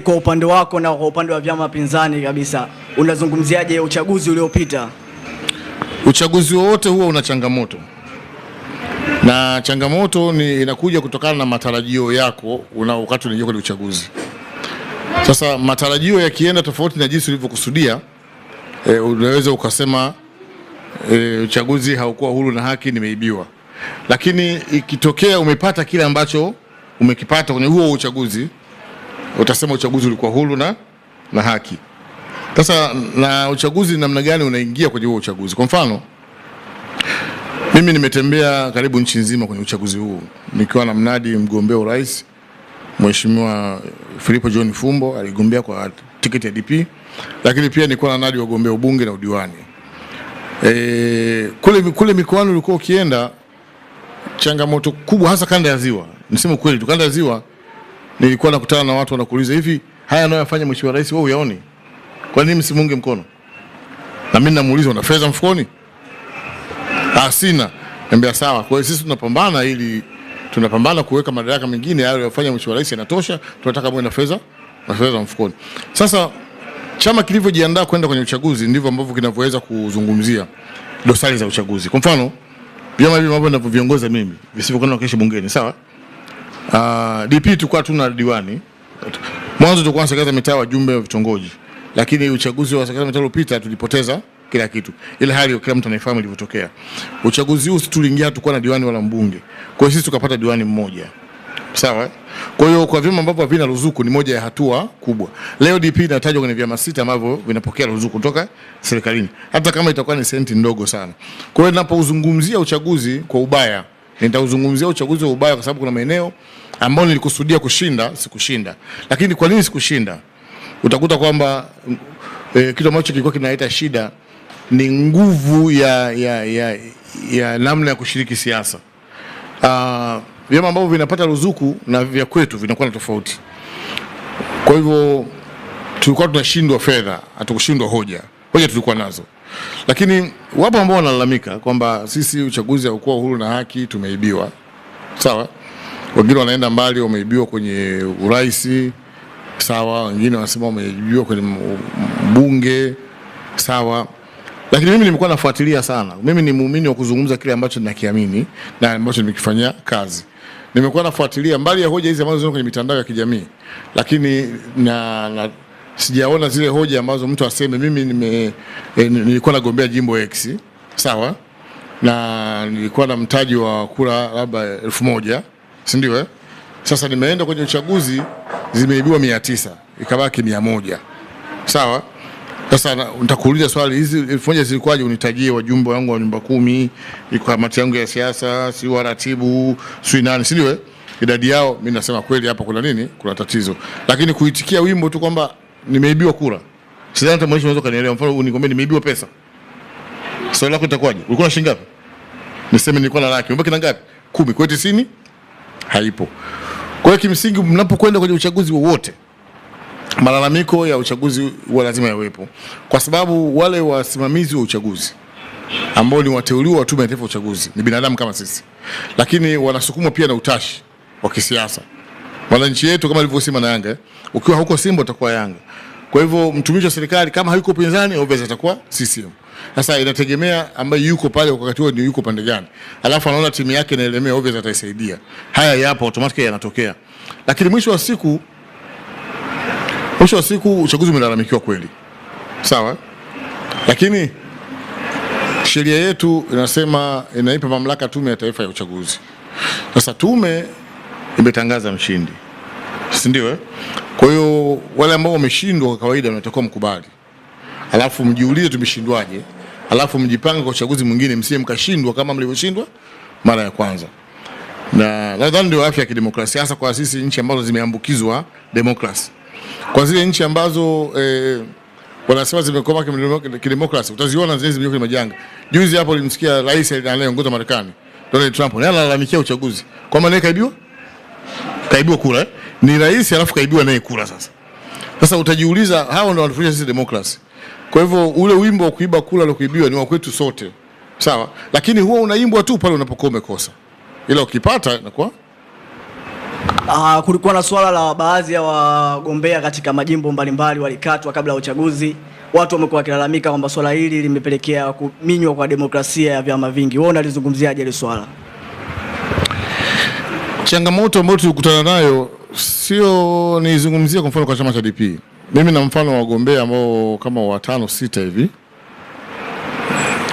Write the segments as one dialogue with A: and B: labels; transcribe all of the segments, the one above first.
A: Kwa upande wako na kwa upande wa vyama pinzani kabisa, unazungumziaje uchaguzi uliopita?
B: Uchaguzi wowote huwa una changamoto, na changamoto inakuja kutokana na matarajio yako wakati unaingia kwenye uchaguzi. Sasa matarajio yakienda tofauti na jinsi ulivyokusudia, unaweza ukasema uchaguzi haukuwa huru na haki, nimeibiwa. Lakini ikitokea umepata kile ambacho umekipata kwenye huo uchaguzi, utasema uchaguzi ulikuwa huru na haki. Sasa na uchaguzi namna gani unaingia kwenye huo uchaguzi? Kwa mfano, mimi nimetembea karibu nchi nzima kwenye uchaguzi huu nikiwa na mnadi mgombea urais Mheshimiwa Philipo John Fumbo, aligombea kwa tiketi ya DP, lakini pia nilikuwa na nadi wagombea ubunge na udiwani. Kule mikoani ulikuwa ukienda, changamoto kubwa hasa kanda ya Ziwa. Niseme kweli, kanda ya Ziwa nilikuwa nakutana na watu wanakuuliza, hivi haya anayofanya Mheshimiwa Rais wewe uyaoni? Kwa nini msimunge mkono? Na mimi namuuliza, una fedha mfukoni? Sina. Niambia sawa. Kwa hiyo sisi tunapambana kuweka madaraka mengine hayo yafanya Mheshimiwa Rais yanatosha, tunataka mwe na fedha mfukoni. Sasa chama kilivyojiandaa kwenda kwenye uchaguzi ndivyo ambavyo kinavyoweza kuzungumzia dosari za uchaguzi. Kwa mfano, vyama hivi ambavyo ninavyoongoza mimi visivyokuwa kesho bungeni, sawa? DP tulikuwa tuna diwani. Mwanzo tulikuwa na serikali za mitaa, wajumbe wa vitongoji. Lakini uchaguzi wa serikali za mitaa uliopita tulipoteza kila kitu. Ile hali kila mtu anafahamu ilivyotokea. Uchaguzi huu tuliingia tulikuwa na diwani wala mbunge. Kwa hiyo sisi tukapata diwani mmoja. Sawa? Kwa hiyo kwa vyama ambavyo havina ruzuku ni moja ya hatua kubwa. Leo DP inatajwa kwenye vyama 6 ambavyo vinapokea ruzuku kutoka serikalini, hata kama itakuwa ni senti ndogo sana. Kwa hiyo ninapozungumzia uchaguzi kwa ubaya, nitauzungumzia uchaguzi wa ubaya kwa sababu kuna maeneo ambayo nilikusudia kushinda, sikushinda. Lakini kwa nini sikushinda? Utakuta kwamba kitu ambacho kilikuwa kinaleta shida ni nguvu ya namna ya kushiriki siasa. Vyama ambavyo vinapata ruzuku na vya kwetu vinakuwa na tofauti. Kwa hivyo tulikuwa tunashindwa fedha, hatukushindwa hoja. Hoja tulikuwa nazo. Lakini wapo ambao wanalalamika kwamba sisi uchaguzi haukuwa huru na haki, tumeibiwa. Sawa? Wengine wanaenda mbali, wameibiwa kwenye urais. Sawa, wengine wanasema wameibiwa kwenye bunge. Sawa. Lakini mimi nimekuwa nafuatilia sana. Mimi ni muumini wa kuzungumza kile ambacho ninakiamini na ambacho nimekifanyia kazi. Nimekuwa nafuatilia mbali ya hoja hizi ambazo ziko kwenye mitandao ya kijamii, lakini sijaona zile hoja ambazo mtu aseme mimi nilikuwa nagombea jimbo X, sawa? Na nilikuwa na mtaji wa kura labda 1000, si ndio? Sasa nimeenda kwenye uchaguzi zimeibiwa 900, ikabaki 100. Sawa? Sasa nitakuuliza swali, hizi 1000 zilikuwaje? Unitajie wajumbe wangu wa nyumba 10, iko kamati yangu ya siasa, si waratibu, si nani, si ndio? Idadi yao mimi nasema kweli hapa kuna nini? Kuna tatizo. Lakini kuitikia wimbo tu kwamba nimeibiwa kura, sidhani hata mwisho unaweza kanielewa. Mfano unigombea nimeibiwa pesa, swali lako itakuwaje? Ulikuwa na shilingi ngapi? Niseme nilikuwa na laki, umebaki na ngapi? 10. Kwa 90 haipo. Kwa hiyo kimsingi mnapokwenda kwenye uchaguzi wowote, malalamiko ya uchaguzi huwa lazima yawepo, kwa sababu wale wasimamizi wa uchaguzi ambao ni wateuliwa wa Tume ya Taifa ya Uchaguzi ni binadamu kama sisi, lakini wanasukumwa pia na utashi wa kisiasa. Wananchi yetu kama alivyosema na Yanga, ukiwa huko Simba utakuwa Yanga. Kwa hivyo mtumishi wa serikali kama hayuko upinzani, obviously atakuwa CCM. Sasa inategemea ambaye yuko pale wakati huo ni yuko pande gani. Alafu anaona timu yake inaelemea, obviously ataisaidia. Haya yapo automatically yanatokea. Lakini mwisho wa siku uchaguzi umelalamikiwa kweli. Sawa? Lakini sheria yetu inasema inaipa mamlaka Tume ya Taifa ya Uchaguzi. Sasa tume imetangaza mshindi, si ndio? Kwa hiyo wale ambao wameshindwa kwa kawaida wanatakiwa mkubali. Alafu mjiulize tumeshindwaje? Alafu mjipange kwa uchaguzi mwingine, msiye mkashindwa kama mlivyoshindwa mara ya kwanza. Na nadhani ndio afya ya kidemokrasia, hasa kwa sisi nchi ambazo zimeambukizwa demokrasia. Kwa zile nchi ambazo wanasema zimekoma kidemokrasia, utaziona zile zimekuwa majanga. Juzi hapo nilimsikia rais anayeongoza Marekani, Donald Trump, naye analalamikia uchaguzi. Kwa maana kaibiwa kura, ni rais alafu kaibiwa naye kura sasa. Sasa utajiuliza hao ndio wanafundisha sisi demokrasia. Kwa hivyo ule wimbo wa kuiba kura na kuibiwa ni wa kwetu sote. Sawa? Lakini huwa unaimbwa tu pale unapokuwa umekosa. Ila ukipata inakuwa
A: Kulikuwa na swala la baadhi ya wagombea katika majimbo mbalimbali walikatwa kabla ya uchaguzi. Watu wamekuwa wakilalamika kwamba swala hili limepelekea kuminywa kwa demokrasia ya vyama vingi. Wewe unalizungumziaje hili swala?
B: Changamoto ambayo tulikutana nayo sio nizungumzie kwa mfano kwa chama cha DP. Mimi na mfano wa wagombea ambao kama 5 6 hivi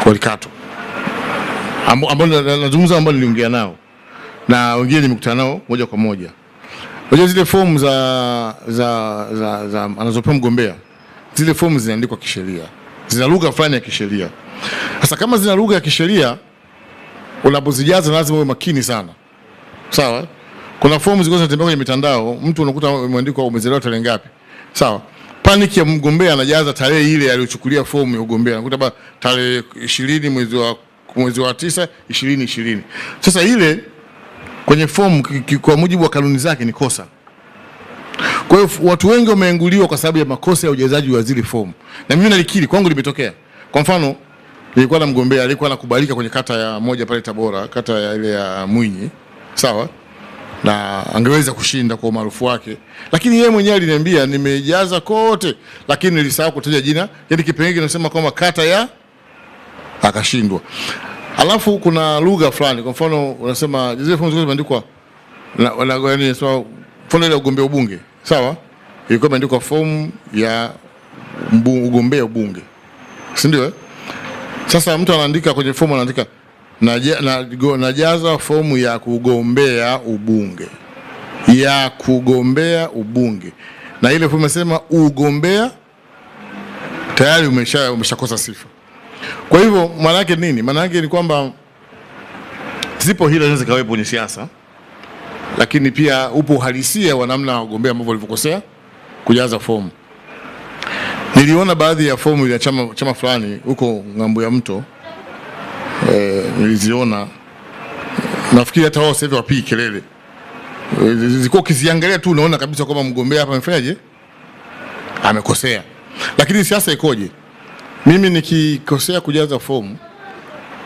B: walikatwa. Ambao nazungumza ambao niliongea nao na wengine nimekutana nao moja kwa moja. Unajua zile fomu za anazopewa mgombea, zile fomu zinaandikwa kisheria. Zina lugha fulani ya kisheria. Sasa kama zina lugha ya kisheria, unapozijaza lazima uwe makini sana. Sawa? Kuna fomu ziko zinatembea kwenye mitandao, mtu unakuta umeandikwa umezaliwa tarehe ngapi. Sawa? Panic ya mgombea anajaza tarehe ile aliyochukulia fomu ya ugombea. Unakuta tarehe 20 mwezi wa 9 2020. Sasa ile kwenye fomu kwa mujibu wa kanuni zake ni kosa. Kwa hiyo watu wengi wameenguliwa kwa sababu ya makosa ya ujazaji wa zile fomu. Na mimi nalikiri kwangu limetokea. Kwa mfano nilikuwa na mgombea alikuwa anakubalika kwenye kata ya moja pale Tabora, kata ya ile ya Mwinyi. Sawa? Na angeweza kushinda kwa umaarufu wake. Lakini yeye mwenyewe aliniambia nimejaza kote lakini nilisahau kutaja jina. Yaani kipengele kinasema kwamba kata ya akashindwa. Alafu kuna lugha fulani kwa mfano unasema zile fomu zimeandikwa yaani sawa fomu ile ugombea ubunge. Sawa? Ilikuwa imeandikwa fomu ya ugombea ubunge. Si ndio? Sasa mtu anaandika kwenye fomu anaandika najaza fomu ya kugombea ubunge. Ya kugombea ubunge. Na ile fomu inasema ugombea tayari umeshakosa sifa. Kwa hivyo maana yake nini? Maana yake ni kwamba zipo hila zinaweza kawepo kwenye siasa. Lakini pia upo uhalisia wa namna wagombea ambao walivyokosea kujaza fomu. Niliona baadhi ya fomu ya chama fulani huko ng'ambo ya mto. Niliziona. Nafikiri hata wao sasa hivi wapigi kelele. Ziko kiziangalia tu unaona kabisa kwamba mgombea hapa amefanyaje? Amekosea. Lakini siasa ikoje? Mimi nikikosea kujaza fomu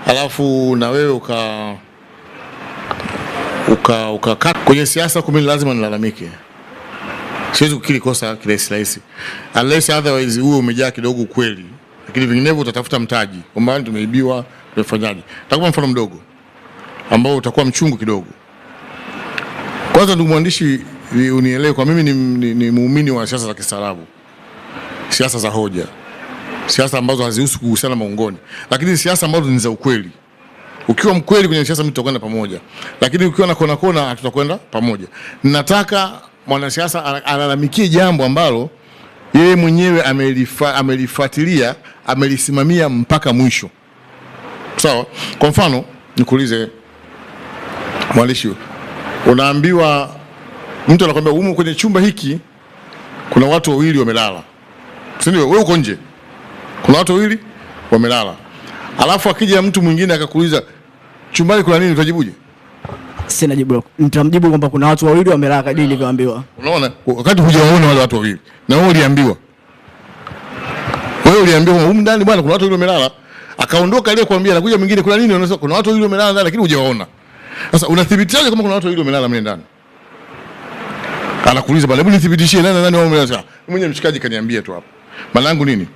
B: alafu na wewe kwenye siasa kumbe lazima nilalamike. Siwezi kukiri kosa kirahisi. Unless otherwise uwe umejaa kidogo ukweli. Lakini vinginevyo utatafuta mtaji. Kwa maana tumeibiwa, tumefanyaje? Nitakupa mfano mdogo ambao utakuwa mchungu kidogo. Kwanza ndugu mwandishi unielewe kwa mimi ni muumini wa siasa za kistaarabu. Siasa za hoja. Siasa ambazo hazihusu kuhusiana maungoni. Lakini siasa ambazo ni za ukweli. Ukiwa mkweli kwenye siasa mimi tutakwenda pamoja. Lakini ukiwa na kona hatutakwenda pamoja. Nataka mwanasiasa alalamikie jambo ambalo yeye mwenyewe amelifuatilia, amelisimamia mpaka mwisho. Sawa? Kwa mfano nikuulize mwandishi, unaambiwa mtu anakuambia humu kwenye chumba hiki kuna watu wawili wamelala. Si ndio? Wewe uko nje. Kuna watu wawili wamelala. Alafu akija mtu mwingine akakuuliza chumbani kuna nini, utajibuje?
A: Sina jibu. Nitamjibu kwamba kuna watu wawili wamelala kadri nilivyoambiwa.
B: Unaona? Wakati hujawaona wale watu wawili. Na wewe uliambiwa. Wewe uliambiwa humu ndani bwana kuna watu wawili wamelala. Akaondoka ile kuambia anakuja mwingine kuna nini, unasema kuna watu wawili wamelala ndani lakini hujawaona. Sasa unathibitishaje kama kuna watu wawili wamelala mle ndani? Anakuuliza bwana, hebu nithibitishie nani wao wamelala. Mwenye mshikaji kaniambia tu hapo. Maana yangu nini?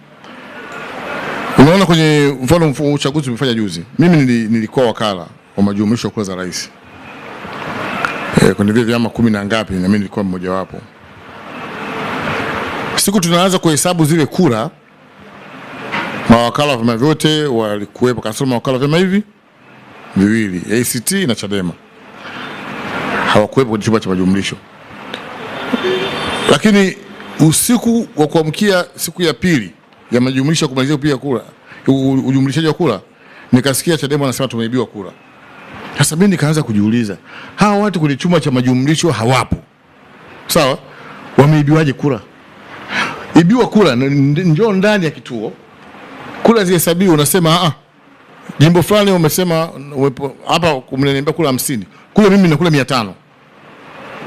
B: Unaona kwenye mfano uchaguzi umefanya juzi. Mimi nilikuwa wakala wa majumuisho ya kura za rais. Kwenye vyama 10 na ngapi na mimi nilikuwa mmoja wapo. Siku tunaanza kuhesabu zile kura, mawakala wa vyama vyote walikuwepo, kasoro mawakala wa vyama hivi viwili, ACT na Chadema. Hawakuwepo kwenye chumba cha majumlisho. Lakini usiku wa kuamkia siku ya pili ya majumlisho kumalizia kupiga kura, ujumlishaji wa kura, nikasikia Chadema anasema tumeibiwa kura. Sasa mimi nikaanza kujiuliza, hawa watu kwenye chumba cha majumlisho hawapo. Sawa? Wameibiwaje kura? Ibiwa kura njoo ndani ya kituo. Kura zihesabiwa unasema jimbo fulani wamesema hapa mnaniambia kura 50. Kule mimi nakula 500.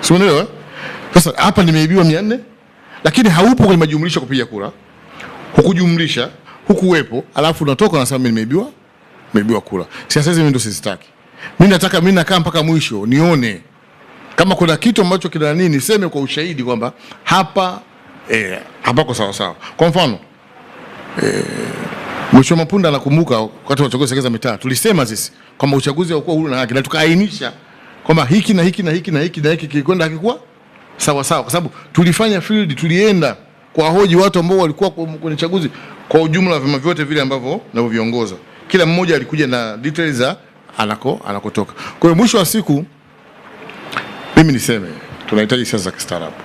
B: Sio unaelewa? Sasa hapa nimeibiwa 400 lakini haupo kwenye majumlisho kupiga kura. Hukujumlisha, hukuwepo, alafu unatoka unasema mimi nimeibiwa kura. Siasa hizi mimi ndio sizitaki. Mimi nakaa mpaka mwisho nione Kama kuna kitu ambacho kina nini, seme kwa ushahidi kwamba hapa hapako sawa sawa. Kwa mfano Mheshimiwa Mapunda anakumbuka wakati wa uchaguzi za mitaa tulisema sisi kama uchaguzi haukuwa huru na haki, na tukaainisha kwamba hiki na hiki na hiki na hiki na hiki kilikwenda hakikuwa sawa sawa, kwa sababu tulifanya field, tulienda kwa hoji watu ambao walikuwa kwenye chaguzi kwa ujumla, vyama vyote vile ambavyo naviongoza, kila mmoja alikuja na details za anakotoka. Kwa hiyo mwisho wa siku mimi niseme tunahitaji siasa za kistaarabu.